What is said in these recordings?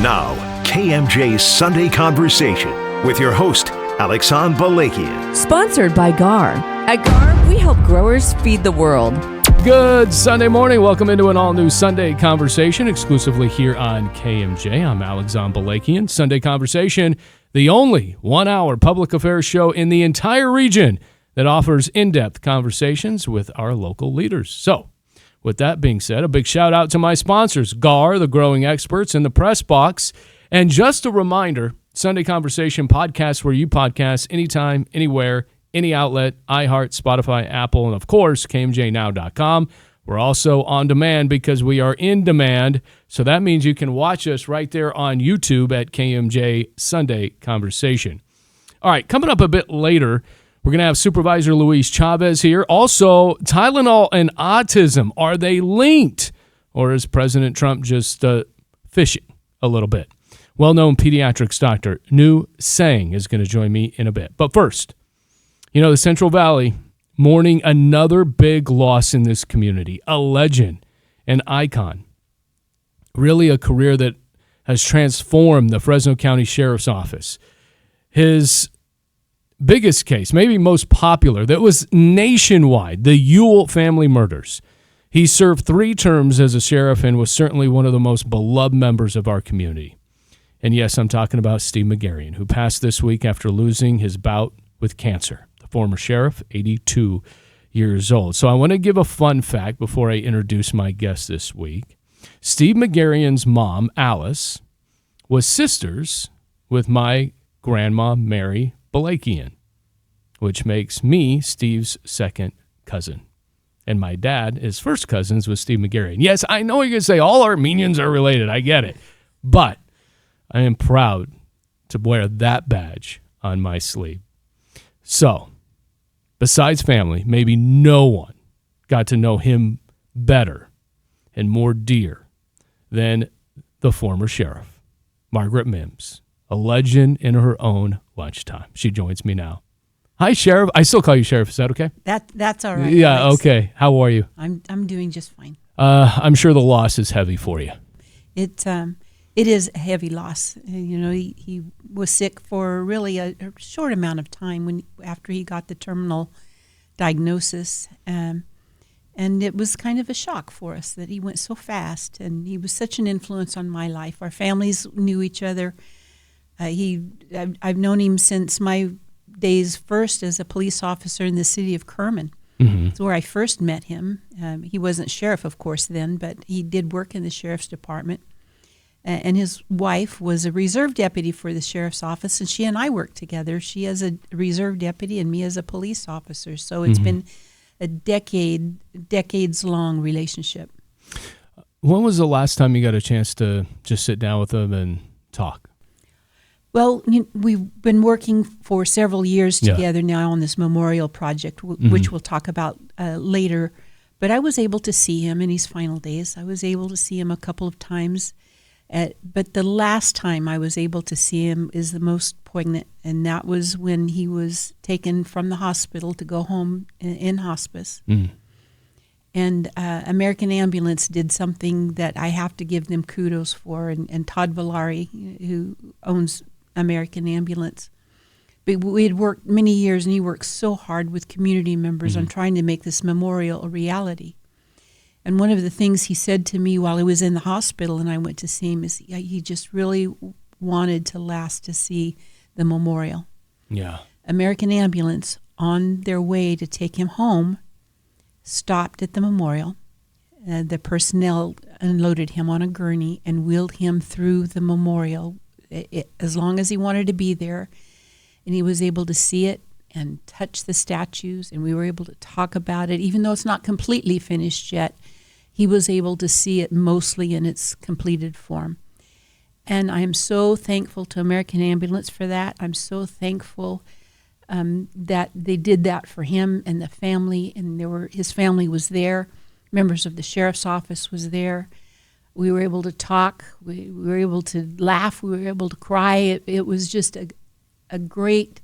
Now, KMJ's Sunday Conversation with your host, Alexandre Balakian. Sponsored by GAR. At GAR, we help growers feed the world. Good Sunday morning. Welcome into an all-new Sunday Conversation exclusively here on KMJ. I'm Alexandre Balakian. Sunday Conversation, the only one-hour public affairs show in the entire region that offers in-depth conversations with our local leaders. So, with that being said, a big shout out to my sponsors, GAR, the growing experts, in the press box. And just a reminder, Sunday Conversation podcast where you podcast anytime, anywhere, any outlet, iHeart, Spotify, Apple, and of course, KMJNow.com. We're also on demand because we are in demand. So that means you can watch us right there on YouTube at KMJ Sunday Conversation. All right, coming up a bit later, we're going to have Supervisor Chavez here. Also, Tylenol and autism, are they linked? Or is President Trump just fishing a little bit? Well-known pediatrics doctor Nu Sang is going to join me in a bit. But first, the Central Valley mourning another big loss in this community, a legend, an icon, really a career that has transformed the Fresno County Sheriff's Office. His biggest case, maybe most popular, that was nationwide, the Ewell family murders. He served 3 terms as a sheriff and was certainly one of the most beloved members of our community. And yes, I'm talking about Steve McGarrion, who passed this week after losing his bout with cancer. The former sheriff, 82 years old. So I want to give a fun fact before I introduce my guest this week. Steve McGarrion's mom, Alice, was sisters with my grandma, Mary Balakian, which makes me Steve's second cousin. And my dad is first cousins with Steve McGarrion. Yes, I know you're going to say all Armenians are related. I get it. But I am proud to wear that badge on my sleeve. So, besides family, maybe no one got to know him better and more dear than the former sheriff, Margaret Mims, a legend in her own lunchtime. She joins me now. Hi, Sheriff. I still call you Sheriff. Is that okay? That's all right. Yeah, Alex. okay. How are you? I'm doing just fine. I'm sure the loss is heavy for you. It is a heavy loss. He was sick for really a short amount of time after he got the terminal diagnosis, and it was kind of a shock for us that he went so fast. And he was such an influence on my life. Our families knew each other. I've known him since my days first as a police officer in the city of Kerman. Mm-hmm. That's where I first met him. He wasn't sheriff, of course, then, but he did work in the sheriff's department. And his wife was a reserve deputy for the sheriff's office, and she and I worked together. She as a reserve deputy and me as a police officer. So it's been a decades-long relationship. When was the last time you got a chance to just sit down with him and talk? Well, we've been working for several years together now on this memorial project, which we'll talk about later. But I was able to see him in his final days. I was able to see him a couple of times. But the last time I was able to see him is the most poignant, and that was when he was taken from the hospital to go home in hospice. Mm. And American Ambulance did something that I have to give them kudos for, and Todd Villari, who owns American Ambulance. But we had worked many years, and he worked so hard with community members on trying to make this memorial a reality. And one of the things he said to me while he was in the hospital and I went to see him is he just really wanted to last to see the memorial. Yeah. American Ambulance, on their way to take him home, stopped at the memorial. The personnel unloaded him on a gurney and wheeled him through the memorial as long as he wanted to be there. And he was able to see it and touch the statues, and we were able to talk about it. Even though it's not completely finished yet, he was able to see it mostly in its completed form. And I am so thankful to American Ambulance for that. I'm so thankful that they did that for him and the family, and his family was there. Members of the sheriff's office was there. We were able to talk. We were able to laugh. We were able to cry. It was just a great,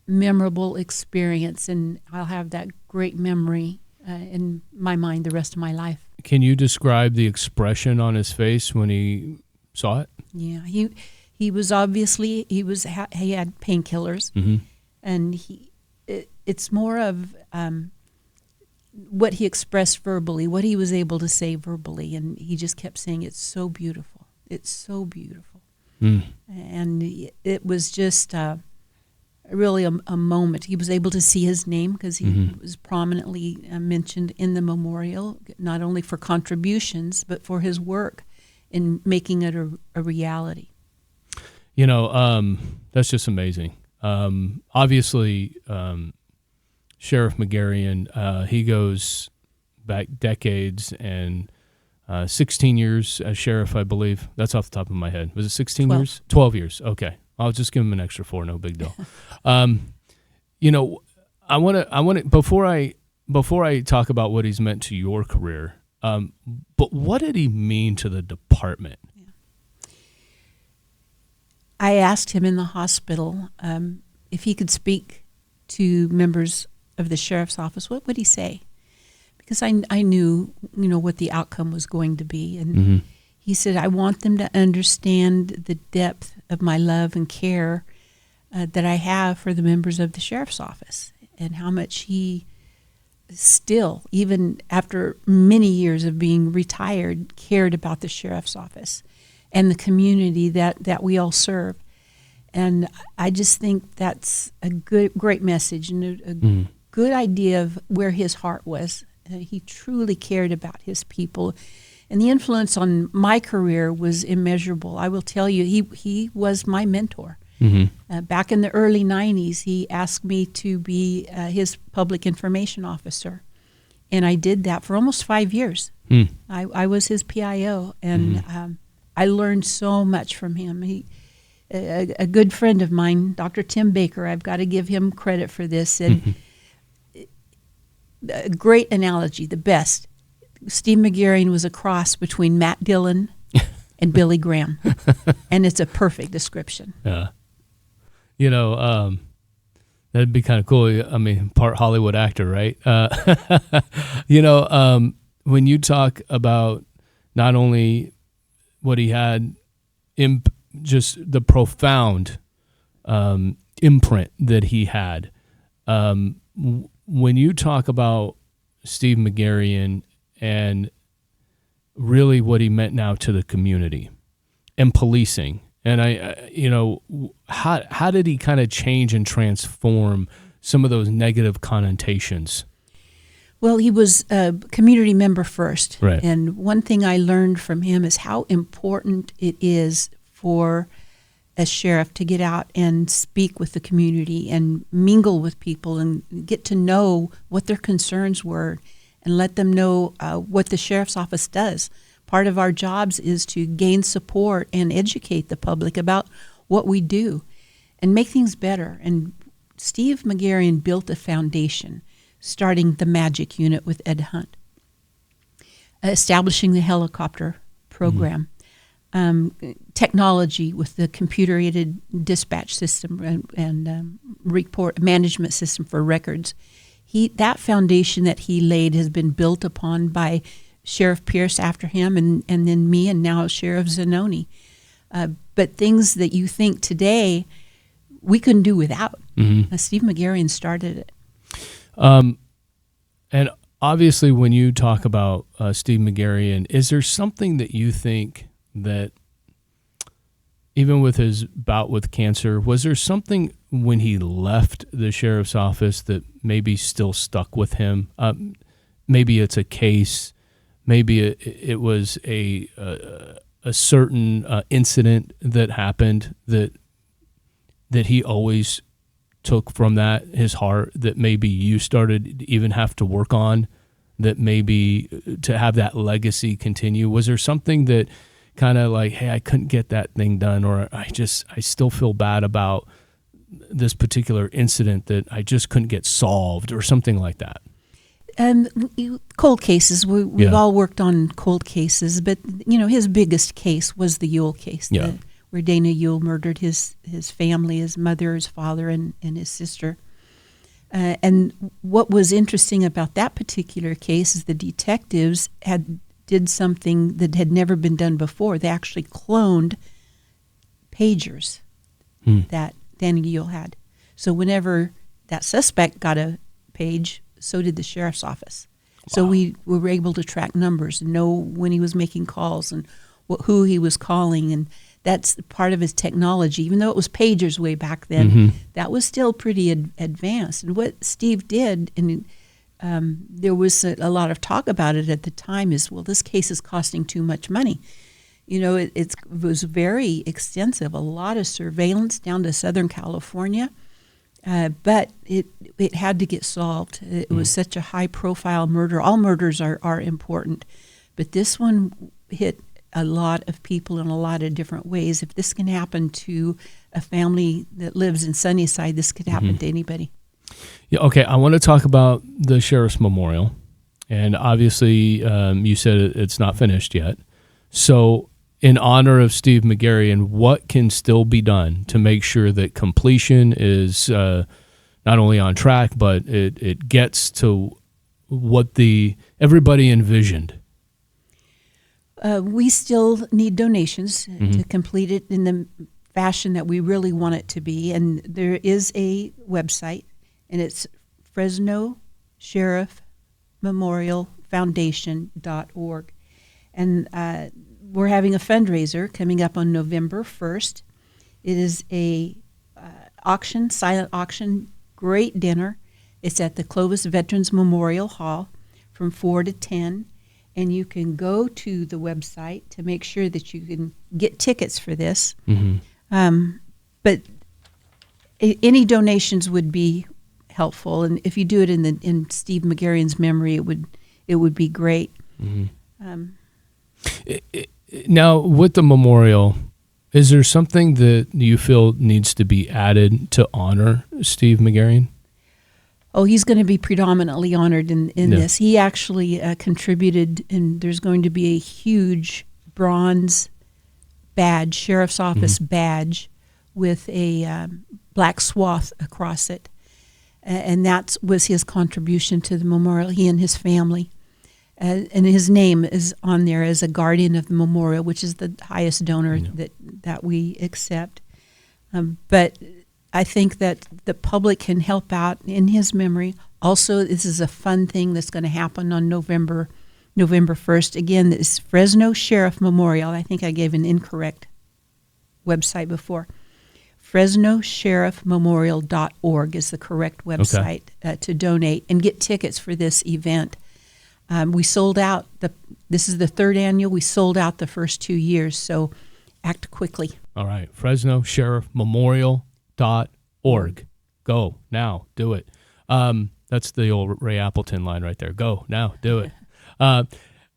memorable experience, and I'll have that great memory in my mind the rest of my life. Can you describe the expression on his face when he saw it? Yeah, he was obviously he had painkillers, and it's more of what he expressed verbally, what he was able to say verbally, and he just kept saying, "It's so beautiful, it's so beautiful," and it was just really a moment. He was able to see his name because he was prominently mentioned in the memorial, not only for contributions but for his work in making it a reality. You know, that's just amazing. Obviously, Sheriff McGarrion, he goes back decades and 16 years as sheriff, I believe. That's off the top of my head. Was it 16 12. years? 12 years. Okay. I'll just give him an extra 4. No big deal. You know, I want to before I talk about what he's meant to your career, but what did he mean to the department? I asked him in the hospital if he could speak to members of the sheriff's office. What would he say? Because I knew, what the outcome was going to be. And he said, I want them to understand the depth of my love and care that I have for the members of the sheriff's office, and how much he still, even after many years of being retired, cared about the sheriff's office and the community that we all serve. And I just think that's a great message and a good idea of where his heart was. He truly cared about his people. And the influence on my career was immeasurable. I will tell you, he was my mentor. Back in the early 90s, he asked me to be his public information officer. And I did that for almost 5 years. I was his PIO, and I learned so much from him. A good friend of mine, Dr. Tim Baker, I've got to give him credit for this, said, a great analogy, the best. Steve McGarrion was a cross between Matt Dillon and Billy Graham, and it's a perfect description. Yeah. That'd be kind of cool. I mean, part Hollywood actor, right? When you talk about not only what he had, just the profound imprint that he had, when you talk about Steve McGarrion and really what he meant now to the community and policing, and how did he kind of change and transform some of those negative connotations? Well, he was a community member first. Right. And one thing I learned from him is how important it is for a sheriff to get out and speak with the community and mingle with people and get to know what their concerns were and let them know what the sheriff's office does. Part of our jobs is to gain support and educate the public about what we do and make things better. And Steve McGarrion built a foundation, starting the Magic Unit with Ed Hunt, establishing the helicopter program, technology with the computer-aided dispatch system and report management system for records. That foundation that he laid has been built upon by Sheriff Pierce after him, and then me, and now Sheriff Zanoni. But things that you think today we couldn't do without. Steve McGarrion started it. And obviously, when you talk about Steve McGarrion, is there something that you think that, even with his bout with cancer, was there something when he left the sheriff's office that maybe still stuck with him? Maybe it's a case, maybe it was a certain incident that happened that he always took from that, his heart, that maybe you started to even have to work on, that maybe to have that legacy continue? Was there something that kind of like, hey, I couldn't get that thing done, or I still feel bad about this particular incident that I just couldn't get solved, or something like that? Cold cases. We've all worked on cold cases, but his biggest case was the Ewell case, where Dana Ewell murdered his family, his mother, his father, and his sister. And what was interesting about that particular case is the detectives had did something that had never been done before. They actually cloned pagers that Danny Yule had. So whenever that suspect got a page, so did the sheriff's office. Wow. So we were able to track numbers and know when he was making calls and who he was calling, and that's part of his technology. Even though it was pagers way back then, that was still pretty advanced. And what Steve did, and there was a lot of talk about it at the time, is, well, this case is costing too much money. You know, it was very extensive, a lot of surveillance down to Southern California, but it had to get solved. It was such a high-profile murder. All murders are important, but this one hit a lot of people in a lot of different ways. If this can happen to a family that lives in Sunnyside, this could happen to anybody. Yeah, okay, I want to talk about the Sheriff's Memorial, and obviously you said it's not finished yet. So in honor of Steve McGarrion, what can still be done to make sure that completion is not only on track, but it gets to what everybody envisioned? We still need donations to complete it in the fashion that we really want it to be. And there is a website, and it's Fresno Sheriff Memorial Foundation.org. And we're having a fundraiser coming up on November 1st. It is a silent auction, great dinner. It's at the Clovis Veterans Memorial Hall from 4 to 10. And you can go to the website to make sure that you can get tickets for this. But any donations would be helpful, and if you do it in Steve McGarrion's memory, it would be great. Now, with the memorial, is there something that you feel needs to be added to honor Steve McGarrion? Oh, he's going to be predominantly honored in this. He actually contributed, and there's going to be a huge bronze badge, sheriff's office badge, with a black swath across it. And that was his contribution to the memorial, he and his family. And his name is on there as a guardian of the memorial, which is the highest donor that we accept. But I think that the public can help out in his memory. Also, this is a fun thing that's going to happen on November 1st. Again, this Fresno Sheriff Memorial. I think I gave an incorrect website before. FresnoSheriffMemorial.org is the correct website to donate and get tickets for this event. We sold out. This is the third annual. We sold out the first 2 years, so act quickly. All right, FresnoSheriffMemorial.org. Go now, do it. That's the old Ray Appleton line right there. Go now, do it.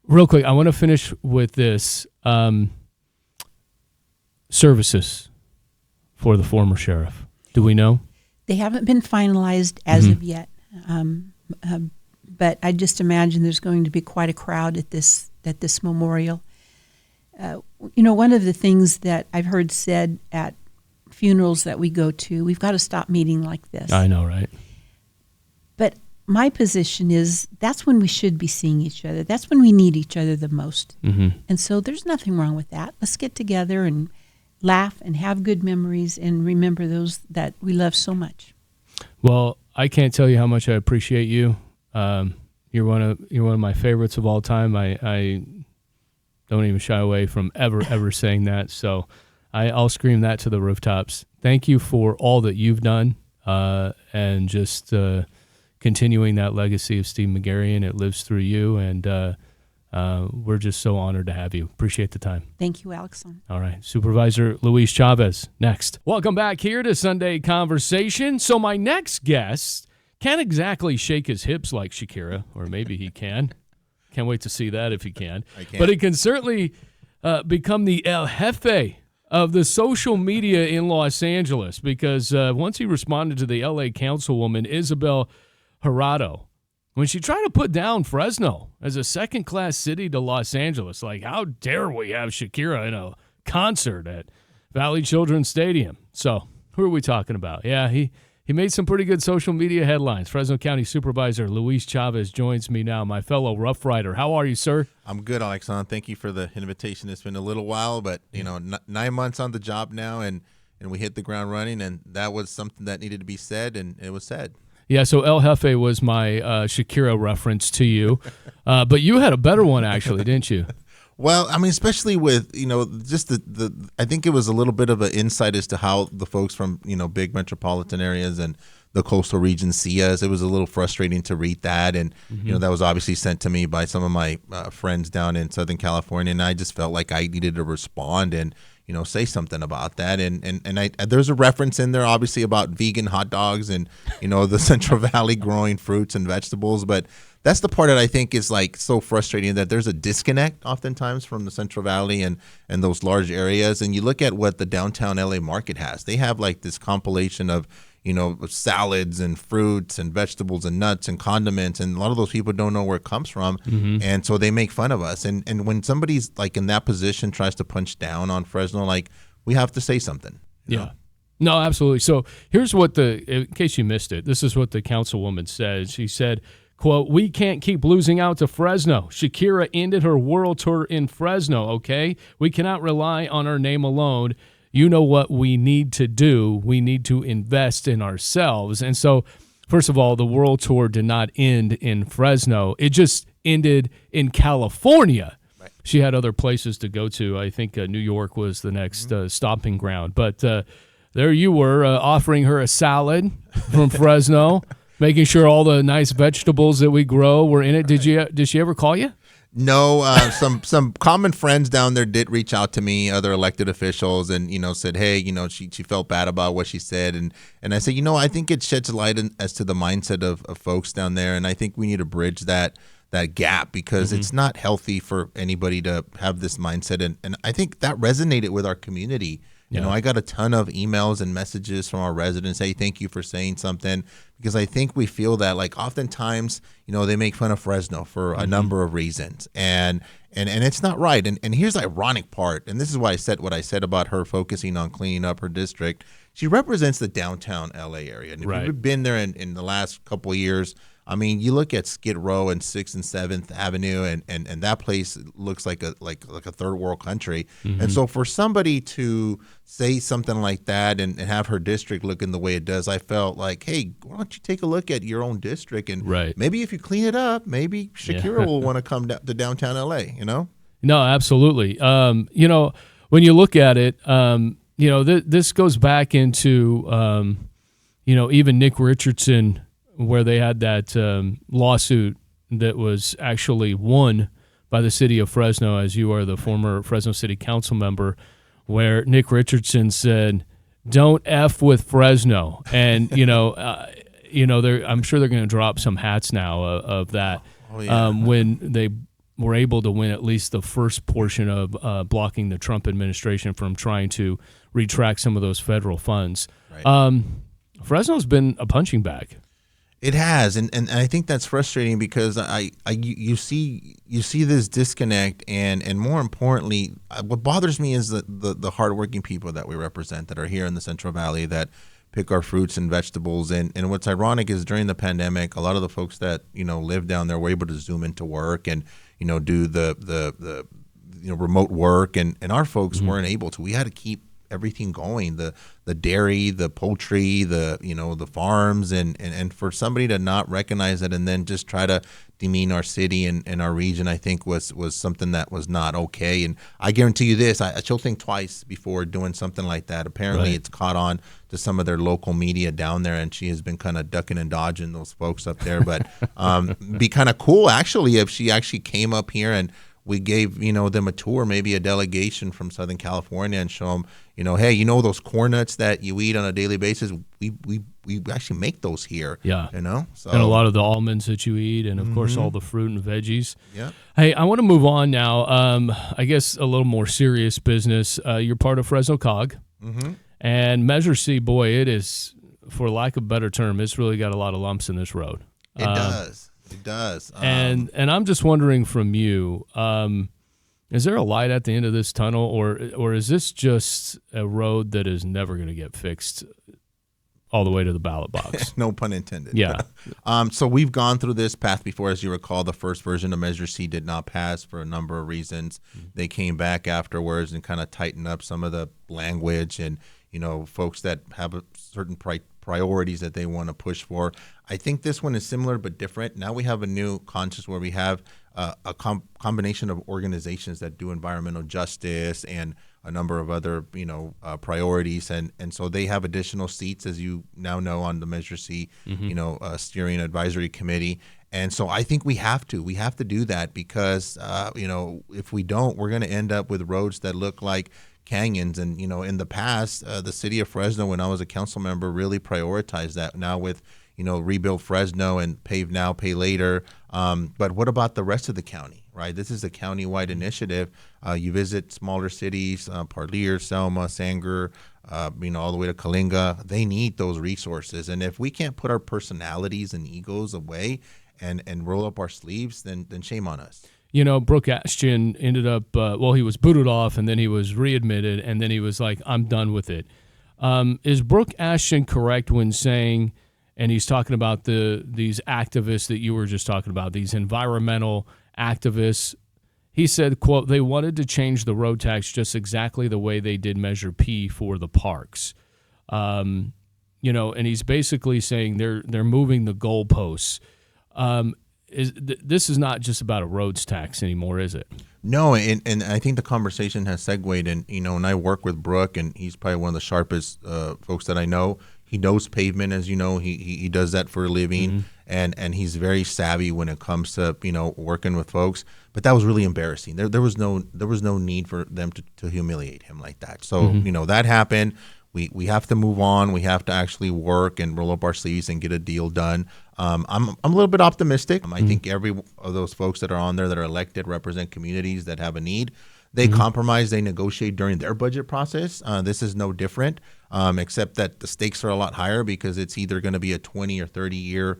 Real quick, I want to finish with this. Services for the former sheriff. Do we know? They haven't been finalized as of yet, but I just imagine there's going to be quite a crowd at this memorial. One of the things that I've heard said at funerals that we go to, we've got to stop meeting like this. I know, right? But my position is that's when we should be seeing each other. That's when we need each other the most. And so there's nothing wrong with that. Let's get together and laugh and have good memories and remember those that we love so much. Well, I can't tell you how much I appreciate you. You're one of my favorites of all time. I don't even shy away from ever saying that. So I'll scream that to the rooftops. Thank you for all that you've done, and just continuing that legacy of Steve McGarrion. It lives through you, and we're just so honored to have you. Appreciate the time. Thank you, Alex. All right. Supervisor Luis Chavez, next. Welcome back here to Sunday Conversation. So my next guest can't exactly shake his hips like Shakira, or maybe he can. Can't wait to see that if he can. But he can certainly become the El Jefe of the social media in Los Angeles, because once he responded to the L.A. councilwoman, Isabel Jurado, when she tried to put down Fresno as a second-class city to Los Angeles. Like, how dare we have Shakira in a concert at Valley Children's Stadium? So, who are we talking about? Yeah, he He made some pretty good social media headlines. Fresno County Supervisor Luis Chavez joins me now, my fellow Rough Rider. How are you, sir? I'm good, Alexan. Thank you for the invitation. It's been a little while, but 9 months on the job now, and we hit the ground running, and that was something that needed to be said, and it was said. Yeah, so El Jefe was my Shakira reference to you, but you had a better one actually, didn't you? Well, I mean, especially with, just I think it was a little bit of an insight as to how the folks from, big metropolitan areas and the coastal region see us. It was a little frustrating to read that. And, that was obviously sent to me by some of my friends down in Southern California. And I just felt like I needed to respond and, say something about that. And there's a reference in there, obviously, about vegan hot dogs and, the Central Valley growing fruits and vegetables. But that's the part that I think is like so frustrating, that there's a disconnect oftentimes from the Central Valley and those large areas. And you look at what the downtown LA market has. They have like this compilation of, salads and fruits and vegetables and nuts and condiments. And a lot of those people don't know where it comes from. And so they make fun of us. And when somebody's like in that position tries to punch down on Fresno, like, we have to say something. You know? No, absolutely. So here's what in case you missed it, this is what the councilwoman said. She said, quote, "We can't keep losing out to Fresno. Shakira ended her world tour in Fresno, okay? We cannot rely on our name alone. You know what we need to do. We need to invest in ourselves." And so, first of all, the world tour did not end in Fresno. It just ended in California. Right. She had other places to go to. I think New York was the next stomping ground. But there you were offering her a salad from Fresno, making sure all the nice vegetables that we grow were in it. Did she ever call you? No, some common friends down there did reach out to me, other elected officials, and said, hey, she felt bad about what she said, and I said, I think it sheds light as to the mindset of folks down there, and I think we need to bridge that gap, because it's not healthy for anybody to have this mindset, and I think that resonated with our community. I got a ton of emails and messages from our residents. Hey, thank you for saying something, because I think we feel that, like, oftentimes, they make fun of Fresno for a number of reasons, and it's not right. And here's the ironic part, and this is why I said what I said about her focusing on cleaning up her district. She represents the downtown LA area, and if you've been there in the last couple of years, I mean, you look at Skid Row and 6th and 7th Avenue, and that place looks like a third world country. And so for somebody to say something like that and have her district looking the way it does, I felt like, hey, why don't you take a look at your own district, and maybe if you clean it up, maybe Shakira will want to come to downtown LA, No, absolutely. When you look at it, this goes back into, even Nick Richardson, where they had that lawsuit that was actually won by the city of Fresno, as you are the former Fresno City Council member, where Nick Richardson said, "Don't F with Fresno." And, I'm sure they're going to drop some hats now of that when they were able to win at least the first portion of blocking the Trump administration from trying to retract some of those federal funds. Right. Fresno's been a punching bag. It has, and I think that's frustrating, because you see this disconnect, and more importantly, what bothers me is the hardworking people that we represent, that are here in the Central Valley, that pick our fruits and vegetables. And what's ironic is during the pandemic, a lot of the folks that live down there were able to Zoom into work and do the remote work, and our folks weren't able to. We had to keep everything going, the dairy, the poultry, the farms, and for somebody to not recognize it and then just try to demean our city and our region, I think was something that was not okay. And I guarantee you this, she'll think twice before doing something like that. Apparently it's caught on to some of their local media down there, and she has been kind of ducking and dodging those folks up there. But be kind of cool actually if she actually came up here and we gave them a tour, maybe a delegation from Southern California, and show them, hey, those corn nuts that you eat on a daily basis, we actually make those here. Yeah. So, and a lot of the almonds that you eat, and of course all the fruit and veggies. Yeah. Hey, I want to move on now. I guess a little more serious business. You're part of Fresno COG, and Measure C, boy, it is, for lack of a better term, it's really got a lot of lumps in this road. It does. It does. And I'm just wondering from you, is there a light at the end of this tunnel, or is this just a road that is never going to get fixed all the way to the ballot box. No pun intended. Yeah. So we've gone through this path before. As you recall, the first version of Measure C did not pass for a number of reasons. They came back afterwards and kind of tightened up some of the language and, folks that have a certain priorities that they want to push for. I think this one is similar but different. Now we have a new conscience where we have a combination of organizations that do environmental justice and a number of other, priorities. And so they have additional seats, as you now know, on the Measure C, steering advisory committee. And so I think we have to do that because, if we don't, we're going to end up with roads that look like canyons. And, in the past, the city of Fresno, when I was a council member, really prioritized that. Now with, rebuild Fresno and pave now, pay later. But what about the rest of the county, right? This is a county-wide initiative. You visit smaller cities, Parlier, Selma, Sanger, all the way to Kalinga. They need those resources. And if we can't put our personalities and egos away and roll up our sleeves, then shame on us. Brooke Ashton ended up, he was booted off and then he was readmitted and then he was like, I'm done with it. Is Brooke Ashton correct when saying, and he's talking about these activists that you were just talking about, these environmental activists, he said, quote, they wanted to change the road tax just exactly the way they did Measure P for the parks. And he's basically saying they're moving the goalposts. This is not just about a roads tax anymore, is it? No, and I think the conversation has segued, and I work with Brooke, and he's probably one of the sharpest folks that I know. He knows pavement, as you know. He does that for a living, and he's very savvy when it comes to working with folks. But that was really embarrassing. There was no need for them to humiliate him like that. So that happened. We have to move on. We have to actually work and roll up our sleeves and get a deal done. I'm a little bit optimistic. I think every of those folks that are on there that are elected represent communities that have a need. They compromise, they negotiate during their budget process. This is no different, except that the stakes are a lot higher because it's either going to be a 20 or 30 year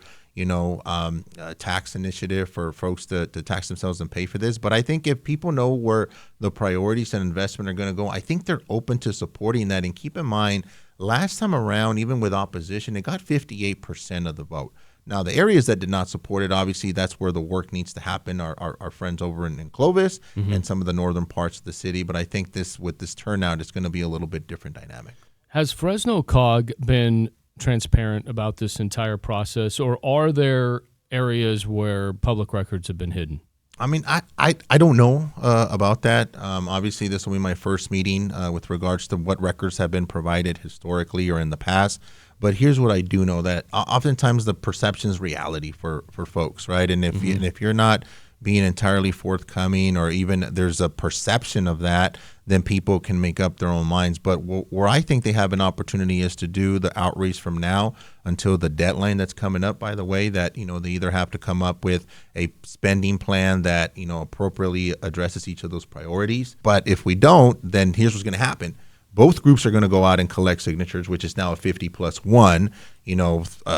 tax initiative for folks to tax themselves and pay for this. But I think if people know where the priorities and investment are going to go, I think they're open to supporting that. And keep in mind, last time around, even with opposition, it got 58% of the vote. Now, the areas that did not support it, obviously, that's where the work needs to happen. Our friends over in Clovis and some of the northern parts of the city. But I think with this turnout, it's going to be a little bit different dynamic. Has Fresno COG been transparent about this entire process, or are there areas where public records have been hidden? I mean, I don't know about that. Obviously, this will be my first meeting with regards to what records have been provided historically or in the past. But here's what I do know, that oftentimes the perception is reality for folks, right? And if you're not being entirely forthcoming, or even there's a perception of that, then people can make up their own minds. But where I think they have an opportunity is to do the outreach from now until the deadline that's coming up, by the way, that, they either have to come up with a spending plan that, appropriately addresses each of those priorities. But if we don't, then here's what's going to happen. Both groups are going to go out and collect signatures, which is now a 50+1,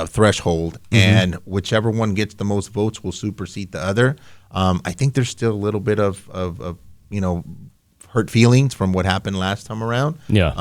threshold, and whichever one gets the most votes will supersede the other. I think there's still a little bit of hurt feelings from what happened last time around. Yeah.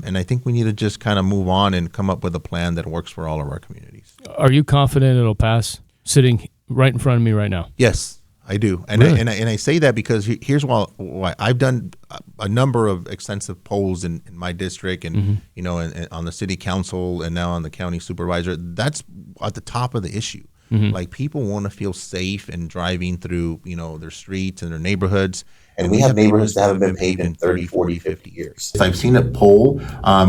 And I think we need to just kind of move on and come up with a plan that works for all of our communities. Are you confident it'll pass, sitting right in front of me right now? Yes, I do. And really? I say that because here's why I've done a number of extensive polls in my district and, and on the city council and now on the county supervisor. That's at the top of the issue. Like, people want to feel safe and driving through, their streets and their neighborhoods. And we have neighborhoods that haven't been paved in 30, 40, 50 years. I've seen a poll.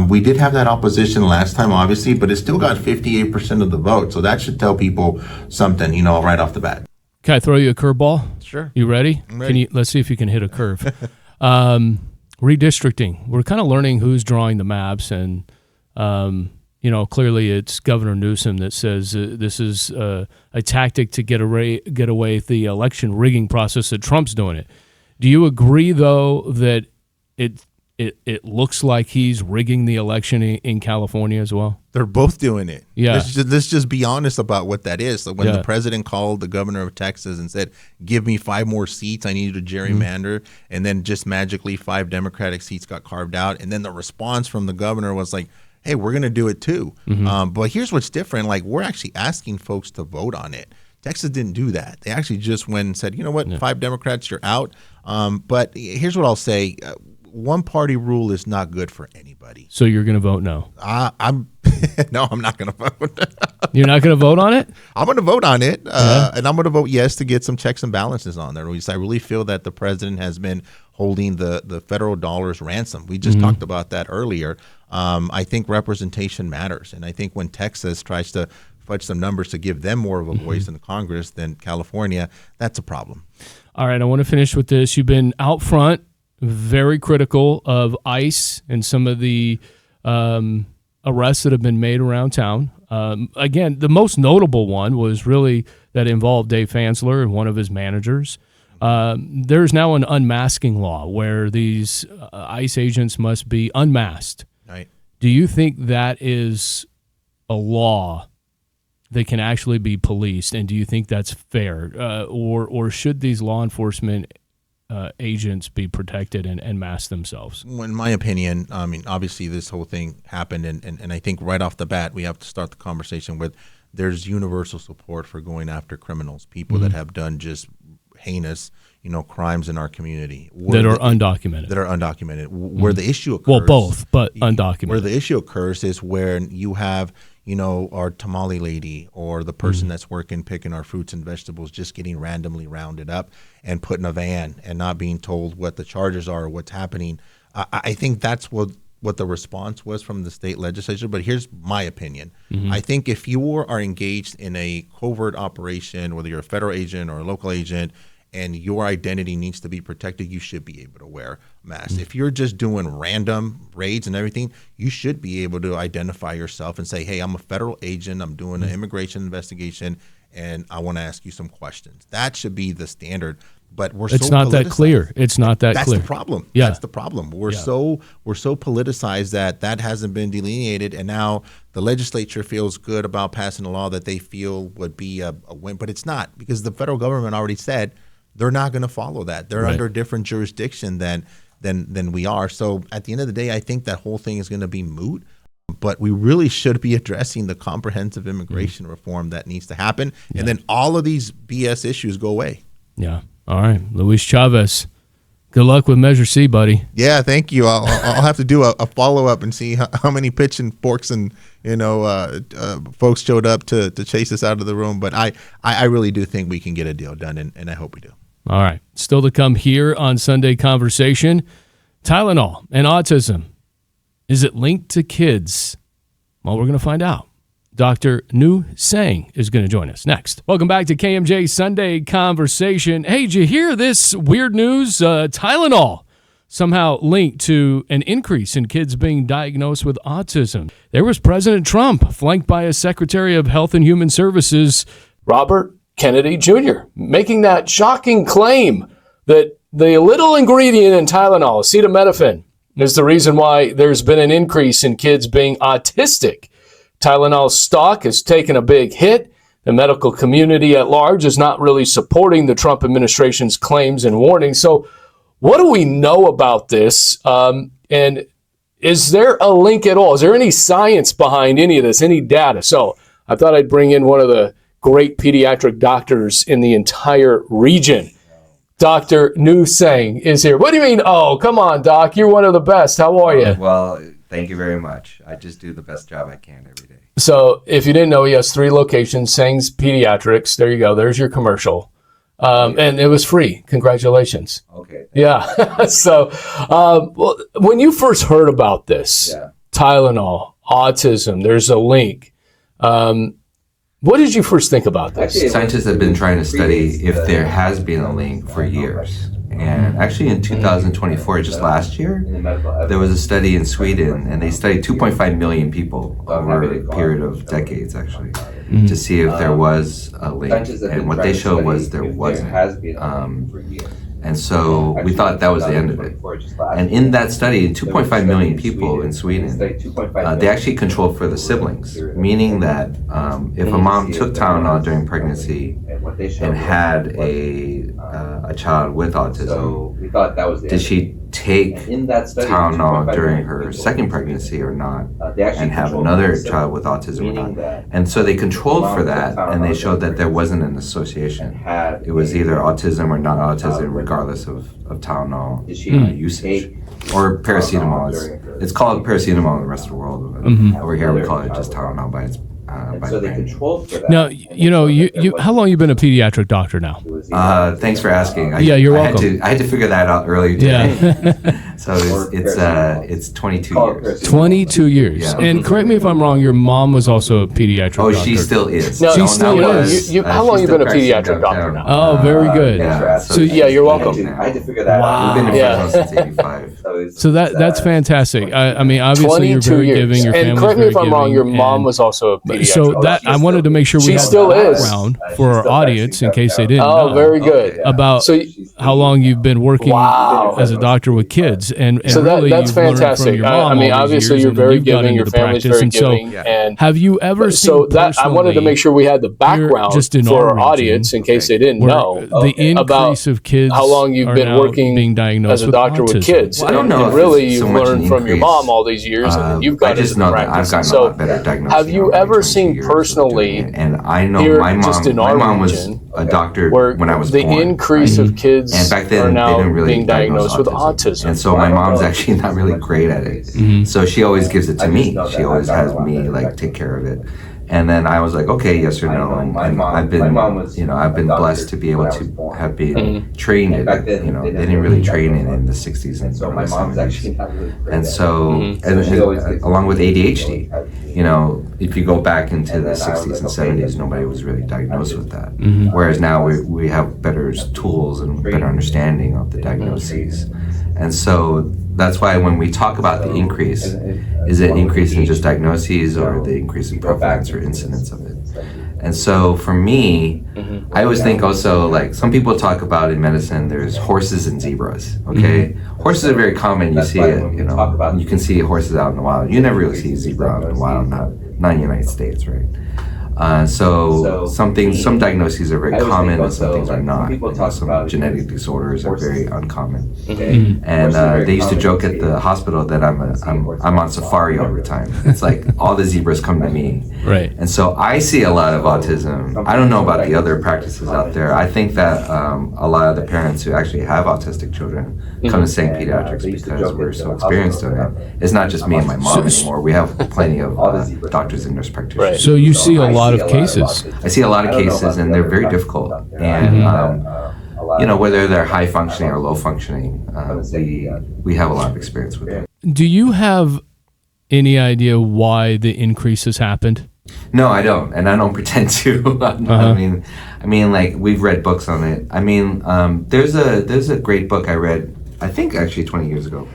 We did have that opposition last time, obviously, but it still got 58% of the vote. So that should tell people something, right off the bat. Can I throw you a curveball? Sure. You ready? I'm ready. Let's see if you can hit a curve. Redistricting. We're kind of learning who's drawing the maps, and clearly it's Governor Newsom that says this is a tactic to get away with the election rigging process, that Trump's doing it. Do you agree, though, that it looks like he's rigging the election in California as well? They're both doing it. Yeah. Let's just be honest about what that is. So when the president called the governor of Texas and said, give me 5 more seats, I need you to gerrymander, and then just magically 5 Democratic seats got carved out, and then the response from the governor was like, hey, we're going to do it too. But here's what's different. Like, we're actually asking folks to vote on it. Texas didn't do that. They actually just went and said, you know what, 5 Democrats, you're out. But here's what I'll say. One-party rule is not good for anybody. So you're going to vote no? I'm no, I'm not going to vote. You're not going to vote on it? I'm going to vote on it, and I'm going to vote yes to get some checks and balances on there. I really feel that the president has been holding the federal dollars ransom. We just talked about that earlier. I think representation matters, and I think when Texas tries to fudge some numbers to give them more of a voice in Congress than California, that's a problem. All right, I want to finish with this. You've been out front, very critical of ICE and some of the arrests that have been made around town. Again, the most notable one was really that involved Dave Fansler and one of his managers. There's now an unmasking law where these ICE agents must be unmasked. Right. Do you think that is a law that can actually be policed, and do you think that's fair? Or should these law enforcement agents be protected and mask themselves? In my opinion, I mean, obviously this whole thing happened, and I think right off the bat we have to start the conversation with there's universal support for going after criminals, people that have done just heinous, crimes in our community that are undocumented. Where the issue occurs, well, both, but undocumented. Where the issue occurs is where you have our tamale lady or the person that's picking our fruits and vegetables just getting randomly rounded up and put in a van and not being told what the charges are or what's happening. I think that's what the response was from the state legislature. But here's my opinion. I think if you are engaged in a covert operation, whether you're a federal agent or a local agent, and your identity needs to be protected, you should be able to wear a mask. If you're just doing random raids and everything, you should be able to identify yourself and say, hey, I'm a federal agent, I'm doing an immigration investigation, and I want to ask you some questions. That should be the standard. But it's not that clear. It's not that clear. That's the problem. Yeah. That's the problem. We're so politicized that hasn't been delineated, and now the legislature feels good about passing a law that they feel would be a win, but it's not, because the federal government already said they're not going to follow that. They're under a different jurisdiction than we are. So at the end of the day, I think that whole thing is going to be moot. But we really should be addressing the comprehensive immigration reform that needs to happen, and then all of these BS issues go away. Yeah. All right, Luis Chavez. Good luck with Measure C, buddy. Yeah, thank you. I'll have to do a follow up and see how many pitch and forks and folks showed up to chase us out of the room. But I really do think we can get a deal done, and I hope we do. All right. Still to come here on Sunday Conversation, Tylenol and autism. Is it linked to kids? Well, we're going to find out. Dr. Nu Sang is going to join us next. Welcome back to KMJ Sunday Conversation. Hey, did you hear this weird news? Tylenol somehow linked to an increase in kids being diagnosed with autism. There was President Trump, flanked by his Secretary of Health and Human Services, Robert Kennedy Jr., making that shocking claim that the little ingredient in Tylenol, acetaminophen, is the reason why there's been an increase in kids being autistic. Tylenol's stock has taken a big hit. The medical community at large is not really supporting the Trump administration's claims and warnings. So what do we know about this? And is there a link at all? Is there any science behind any of this, any data? So I thought I'd bring in one of the great pediatric doctors in the entire region. Dr. Nu Sang is here. What do you mean? Oh, come on, Doc. You're one of the best. How are you? Well, thank you very much. I just do the best job I can every day. So if you didn't know, he has 3 locations, Sang's Pediatrics. There you go. There's your commercial. And it was free. Congratulations. Okay. Yeah. So well, when you first heard about this, Tylenol, autism, there's a link. What did you first think about this? Scientists have been trying to study if there has been a link for years. And actually in 2024, just last year, there was a study in Sweden, and they studied 2.5 million people over a period of decades, actually, to see if there was a link. And what they showed was there wasn't. And so we thought that was the end of it. And in that study, 2.5 million people in Sweden, they actually controlled for the siblings, meaning that if a mom took Tylenol during pregnancy and had a child with autism, did she take Tylenol during her second pregnancy or not, and have another child with autism or not. And so they controlled for that, and they showed that there wasn't an association. It was either autism or not autism, regardless of Tylenol usage. Or paracetamol. It's called paracetamol in the rest of the world. Over here we call it just Tylenol by its so they controlled for that. Now, you how long you been a pediatric doctor now? Thanks for asking. You're welcome. I had to figure that out earlier today. Yeah. So it's 22 years. 22 years. Yeah. And correct me if I'm wrong, your mom was also a pediatric doctor. Oh, she still is. No, she still is. How long you been a pediatric doctor now? Oh, very good. So you're welcome. I had to figure that out. We've been in Fresno since 85. So that's fantastic. I mean, obviously you're very giving. Your and correct me if I'm wrong, your mom was also a pediatric doctor. I wanted to make sure we had still is. background for our audience in case they didn't know. Oh, very good. About how long you've been working as a doctor with kids, and so really that's fantastic. Your mom I mean, obviously you're very giving. Your family's very giving. And have you ever seen? So that I wanted to make sure we had the background for our audience in case they didn't know the increase of kids. How long you've been working being diagnosed as a doctor with kids? Well, I don't know. And really, you've learned from your mom all these years, and then you've got into the practice. I've gotten a lot better diagnosed. Have you ever seen personally? And I know my mom was a doctor when I was born. The increase of kids and back then, are now they didn't really being diagnosed with autism. And so my mom's actually not really great at it. So she always gives it to me. She always has me take care of it. And then I was like, okay, yes or no. And I've been, I've been blessed to be able to have been trained in it. They didn't really train it in the 60s and early 70s. And so, and along with ADHD, if you go back into the 60s and 70s, nobody was really diagnosed with that. Whereas now we have better tools and better understanding of the diagnoses. And so that's why when we talk about the increase, is it increase in just diagnoses or the increase in prevalence or incidence of it? And so for me, I always think also some people talk about in medicine, there's horses and zebras, okay? Horses are very common, you see it, you can see horses out in the wild. You never really see a zebra out in the wild, not in the United States, right? Some diagnoses are very common and some things are not. Some genetic disorders are very uncommon. And they used to joke at the hospital that I'm on safari all the time. It's like all the zebras come to me. Right. And so I see a lot of autism. I don't know about the other practices out there. I think that a lot of the parents who actually have autistic children come to St. Pediatrics because we're so experienced in it. It's not just me and my mom anymore. We have plenty of doctors and nurse practitioners. Right. So you see a lot of cases. I see a lot of cases, and they're very difficult. And whether they're high functioning or low functioning, we have a lot of experience with it. Do you have any idea why the increase has happened? No, I don't, and I don't pretend to. I mean, we've read books on it. I mean, there's a great book I read, I think actually 20 years ago,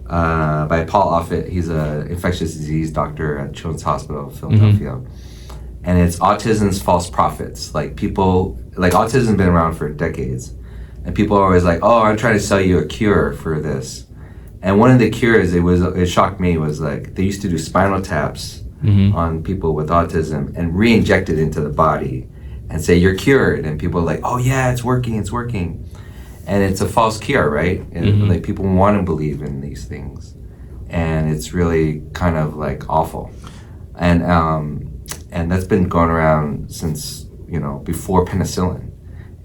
by Paul Offit. He's an infectious disease doctor at Children's Hospital of Philadelphia. And it's Autism's False Prophets. Autism's been around for decades. And people are always like, oh, I'm trying to sell you a cure for this. And one of the cures, it shocked me, was they used to do spinal taps on people with autism and re-inject it into the body and say, you're cured. And people are like, oh yeah, it's working. And it's a false cure, right? And people want to believe in these things. And it's really kind of awful. And that's been going around since, before penicillin.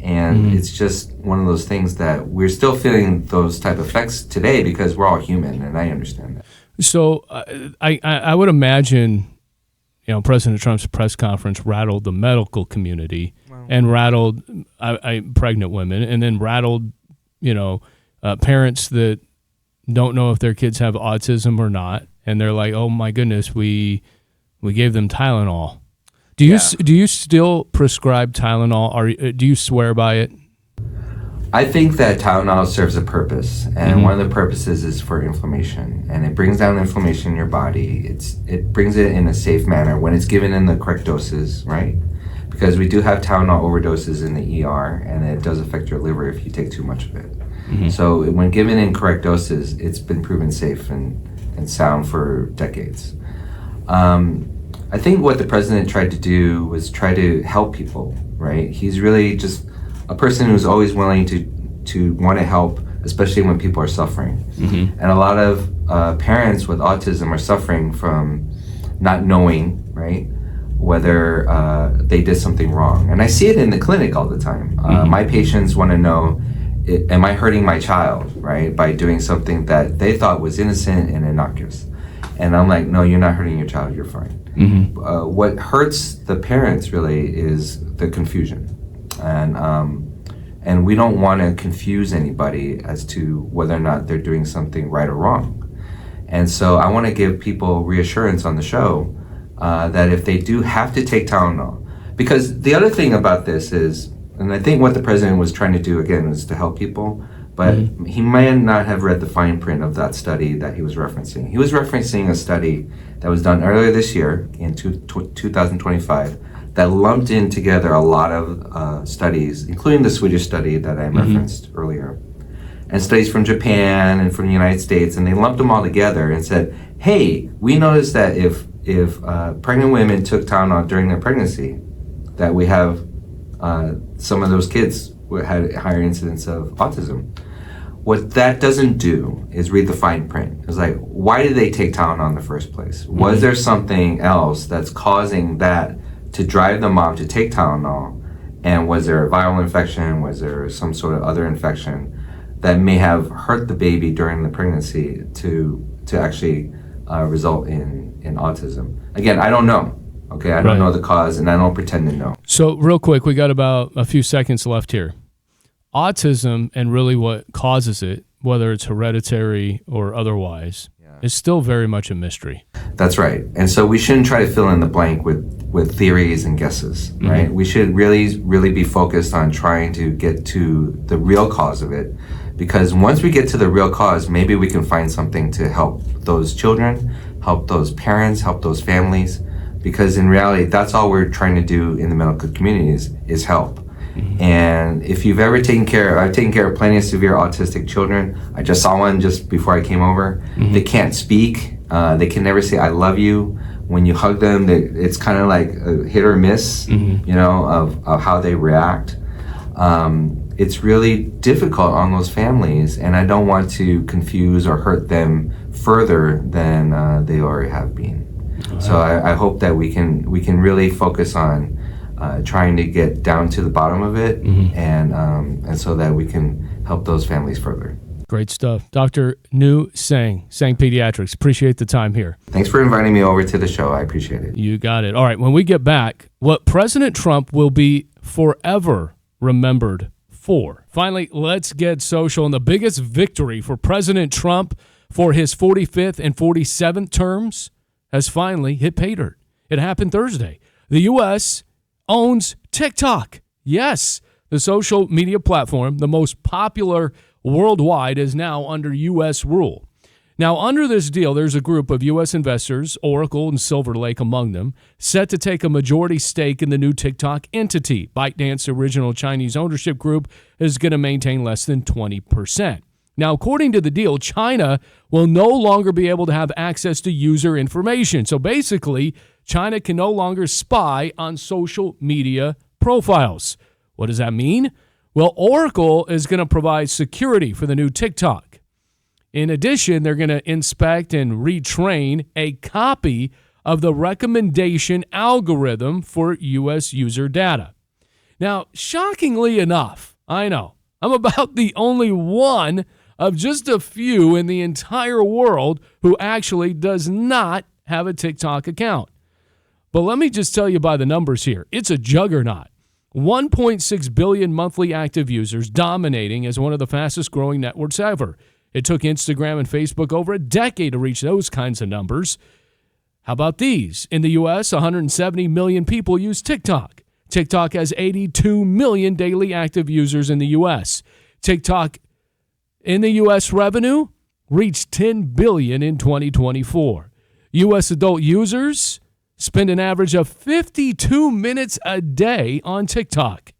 And it's just one of those things that we're still feeling those type of effects today because we're all human, and I understand that. So I would imagine, President Trump's press conference rattled the medical community and rattled pregnant women, and then rattled, parents that don't know if their kids have autism or not. And they're like, oh my goodness, we gave them Tylenol. Do you still prescribe Tylenol, or do you swear by it? I think that Tylenol serves a purpose, and one of the purposes is for inflammation, and it brings down inflammation in your body. It brings it in a safe manner when it's given in the correct doses, right? Because we do have Tylenol overdoses in the ER, and it does affect your liver if you take too much of it. So when given in correct doses, it's been proven safe and sound for decades. I think what the president tried to do was try to help people, right? He's really just a person who's always willing to want to help, especially when people are suffering. And a lot of parents with autism are suffering from not knowing, right, whether they did something wrong. And I see it in the clinic all the time. My patients want to know, am I hurting my child, right, by doing something that they thought was innocent and innocuous? And I'm like, no, you're not hurting your child, you're fine. What hurts the parents really is the confusion. And we don't want to confuse anybody as to whether or not they're doing something right or wrong. And so I want to give people reassurance on the show that if they do have to take Tylenol, because the other thing about this is, and I think what the president was trying to do again was to help people, but he may not have read the fine print of that study that he was referencing. He was referencing a study that was done earlier this year in 2025 that lumped in together a lot of studies, including the Swedish study that I referenced earlier, and studies from Japan and from the United States, and they lumped them all together and said, hey, we noticed that if pregnant women took Tylenol during their pregnancy, that we have some of those kids had a higher incidence of autism. What that doesn't do is read the fine print. It's like, why did they take Tylenol in the first place? Was there something else that's causing that to drive the mom to take Tylenol? And was there a viral infection? Was there some sort of other infection that may have hurt the baby during the pregnancy to actually result in autism? Again, I don't know. Okay, I don't know the cause, and I don't pretend to know. So real quick, we got about a few seconds left here. Autism and really what causes it, whether it's hereditary or otherwise, is still very much a mystery. That's right. And so we shouldn't try to fill in the blank with theories and guesses, right? We should really be focused on trying to get to the real cause of it. Because once we get to the real cause, maybe we can find something to help those children, help those parents, help those families. Because in reality, that's all we're trying to do in the medical community is help. And if you've ever I've taken care of plenty of severe autistic children. I just saw one just before I came over. They can't speak. They can never say, I love you. When you hug them, it's kind of like a hit or miss, you know, of how they react. It's really difficult on those families, and I don't want to confuse or hurt them further than they already have been. So I hope that we can really focus on trying to get down to the bottom of it, and so that we can help those families further. Great stuff. Dr. Nu Sang Pediatrics. Appreciate the time here. Thanks for inviting me over to the show. I appreciate it. You got it. All right, when we get back, what President Trump will be forever remembered for. Finally, let's get social. And the biggest victory for President Trump for his 45th and 47th terms has finally hit pay dirt. It happened Thursday. The U.S. owns TikTok. Yes, the social media platform, the most popular worldwide, is now under U.S. rule. Now, under this deal, there's a group of U.S. investors, Oracle and Silver Lake among them, set to take a majority stake in the new TikTok entity. ByteDance, original Chinese ownership group, is going to maintain less than 20%. Now, according to the deal, China will no longer be able to have access to user information. So basically, China can no longer spy on social media profiles. What does that mean? Well, Oracle is going to provide security for the new TikTok. In addition, they're going to inspect and retrain a copy of the recommendation algorithm for U.S. user data. Now, shockingly enough, I know, I'm about the only one of just a few in the entire world who actually does not have a TikTok account. But let me just tell you by the numbers here. It's a juggernaut. 1.6 billion monthly active users, dominating as one of the fastest growing networks ever. It took Instagram and Facebook over a decade to reach those kinds of numbers. How about these? In the U.S., 170 million people use TikTok. TikTok has 82 million daily active users in the U.S. TikTok in the U.S. revenue reached $10 billion in 2024. U.S. adult users spend an average of 52 minutes a day on TikTok.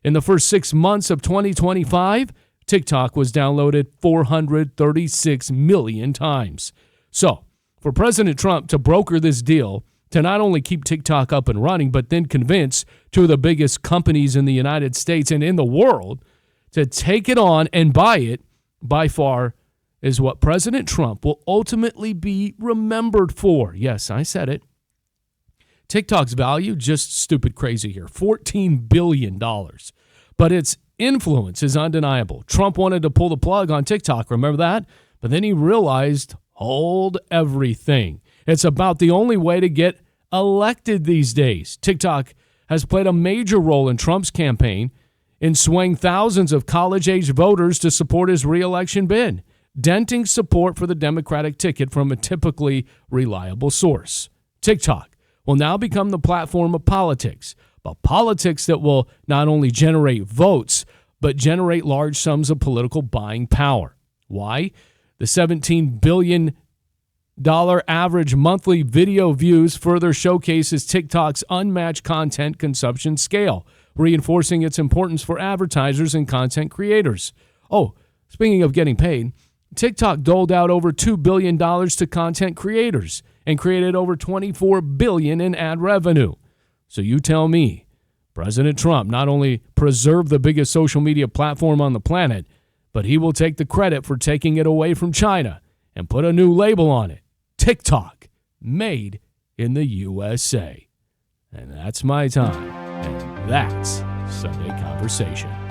In the first 6 months of 2025, TikTok was downloaded 436 million times. So, for President Trump to broker this deal to not only keep TikTok up and running, but then convince two of the biggest companies in the United States and in the world to take it on and buy it, by far, is what President Trump will ultimately be remembered for. Yes, I said it. TikTok's value, just stupid crazy here, $14 billion. But its influence is undeniable. Trump wanted to pull the plug on TikTok, remember that? But then he realized, hold everything. It's about the only way to get elected these days. TikTok has played a major role in Trump's campaign in swaying thousands of college-age voters to support his re-election bid, denting support for the Democratic ticket from a typically reliable source. TikTok will now become the platform of politics, but politics that will not only generate votes, but generate large sums of political buying power. Why? The $17 billion average monthly video views further showcases TikTok's unmatched content consumption scale, reinforcing its importance for advertisers and content creators. Oh, speaking of getting paid, TikTok doled out over $2 billion to content creators and created over $24 billion in ad revenue. So you tell me, President Trump not only preserved the biggest social media platform on the planet, but he will take the credit for taking it away from China and put a new label on it. TikTok, made in the USA. And that's my time. And that's Sunday Conversation.